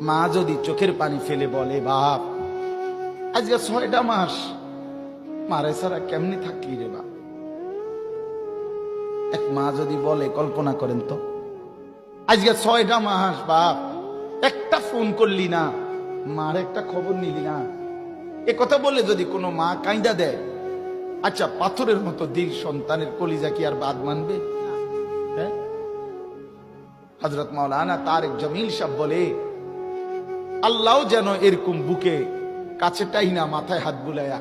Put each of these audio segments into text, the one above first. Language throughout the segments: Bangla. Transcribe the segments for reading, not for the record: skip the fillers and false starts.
মা যদি চোখের পানি ফেলে বলে, বাপ আজকে 6টা মাস মারে ছাড়া কেমনি থাকলি রে বাপ। এক মা যদি বলে, কল্পনা করেন তো, আজকে 6টা মাস বাপ একটা ফোন করলি না, মার একটা খবর নিলি না, এ কথা বলে যদি কোনো মা কাঁদা দেয়, আচ্ছা পাথরের মতো দিল সন্তানের কলিজা কি আর বাদ মানবে? হ্যাঁ, হযরত মাওলানা তারেক জমিল সাহেব বলে, আল্লাহ যেন এরকম বুকে কাছেটাই না, মাথায় হাত বুলায়া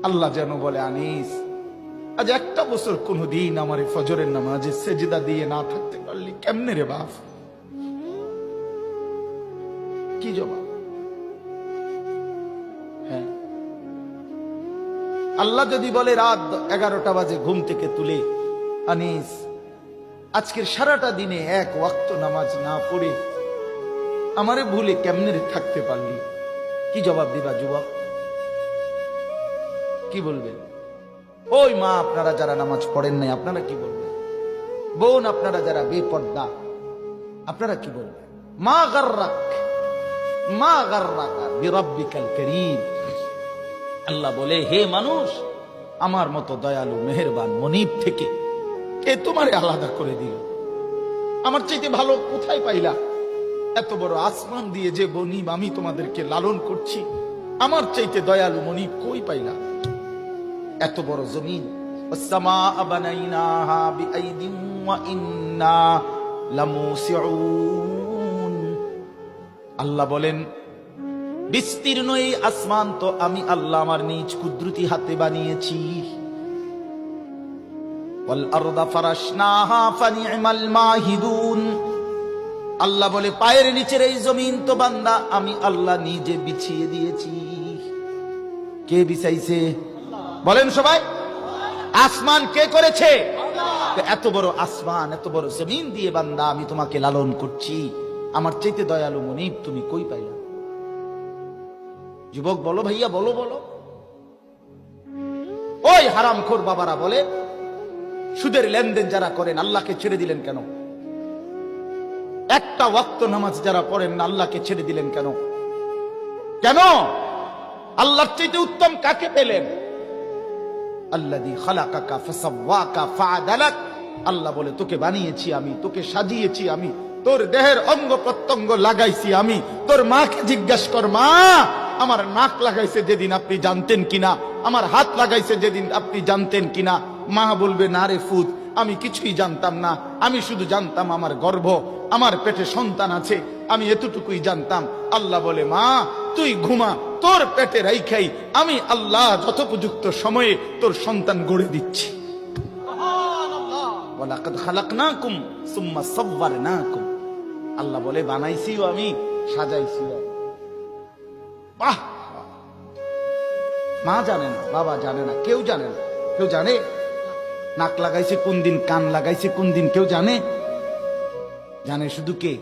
আল্লাহ যেন বলে, আনিস আজ একটা বছর কোনদিন আমার এই ফজরের নামাজে সেজদা দিয়ে না থাকতে পারলি কেমনে রে বাপ? কি জবাব? হ্যাঁ, আল্লাহ যদি বলে রাত 11টা বাজে ঘুম থেকে তুলে, আনিস আজকের সারাটা দিনে এক ওয়াক্ত নামাজ না পড়ে আমারে ভুলে কেমনে রে থাকতে পারলি? কি জবাব দিবা যুবক? কি বলবেন? ওই মা আপনারা যারা নামাজ পড়েন নাই, আপনারা কি বলবেন? বোন আপনারা যারা বেপর্দা, আপনারা কি বলবেন? মা গাররাকা বিরাব্বিকাল কারীম। আল্লাহ বলে, হে মানুষ, আমার মতো দয়ালু মেহেরবান মনিব থেকে কে তোমারে আলাদা করে দিল? আমার চাইতে ভালো কোথায় পাইলা? এত বড় আসমান দিয়ে যে মনিব আমি তোমাদেরকে লালন করছি, আমার চাইতে দয়ালু মনিব কই পাইলা? এত বড় জমিন, ওয়াস-সামাআ বানাইনাহা বিআইদিন ওয়া ইন্না লামুসিউন। আল্লাহ বলেন, বিস্তীর্ণ এই আসমান তো আমি আল্লাহ আমার নিজ কুদরতি হাতে বানিয়েছি। ওয়াল আরদা ফারাশনাহা ফানি'মাল মাহিদুন। আল্লাহ বলে, পায়ের নিচের এই জমিন তো বান্দা আমি আল্লাহ নিজে বিছিয়ে দিয়েছি। কে বিছাইছে? বলেন সবাই, আসমান কে করেছে? এত বড় আসমান, এত বড় জমিন দিয়ে বান্দা আমি তোমাকে লালন করছি, আমার চাইতে দয়ালু মনিব তুমি কই পাইলা? যুবক বলো, ভাইয়া বলো বলো। ওই হারামখোর বাবারা বলে, সুদের লেনদেন যারা করেন আল্লাহকে ছেড়ে দিলেন কেন? একটা ওয়াক্ত নামাজ যারা পড়েন না আল্লাহকে ছেড়ে দিলেন কেন? কেন? আল্লাহর চাইতে উত্তম কাকে পেলেন? আল্লাযী খালাকাকা ফাসাওয়াকা ফাআদালাক। আল্লাহ বলে, তোকে বানিয়েছি আমি, তোকে সাজিয়েছি আমি, তোর দেহের অঙ্গ প্রত্যঙ্গ লাগাইছি আমি। তোর মাকে জিজ্ঞাসা কর, মা আমার নাক লাগাইছে যেদিন আপনি জানতেন কিনা? আমার হাত লাগাইছে যেদিন আপনি জানতেন কিনা? মা বলবে, না রে ফুত, আমি কিছুই জানতাম না, আমি শুধু জানতাম আমার গর্ভ, আমার পেটে সন্তান আছে, আমি এতটুকুই জানতাম। আল্লাহ বলে, মা তুই ঘুমা, তোর পেটে রাইখাই আমি আল্লাহ যথোপযুক্ত সময়ে তোর সন্তান গড়ে দিচ্ছি। ওয়ালাকাদ খালাকনাকুম সুম্মা সাওয়ারনাকুম। আল্লাহ বলে, বানাইছিও আমি, সাজাইছিও। বাহ! মা জানে না, বাবা জানে না, কেউ জানে না। কেউ জানে নাক লাগাইছে কোন দিন, কান লাগাইছে কোন দিন? কেউ জানে? জানে শুধু কে?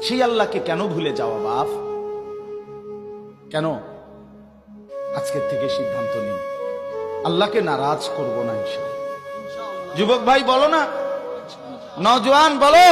সেই আল্লাহকে কেন ভুলে যাওয়া বাপ? কেন? আজকের থেকে সিদ্ধান্ত নিন, আল্লাহকে নারাজ করব না ইনশাআল্লাহ। যুবক ভাই বলো না, নওজোয়ান বলো।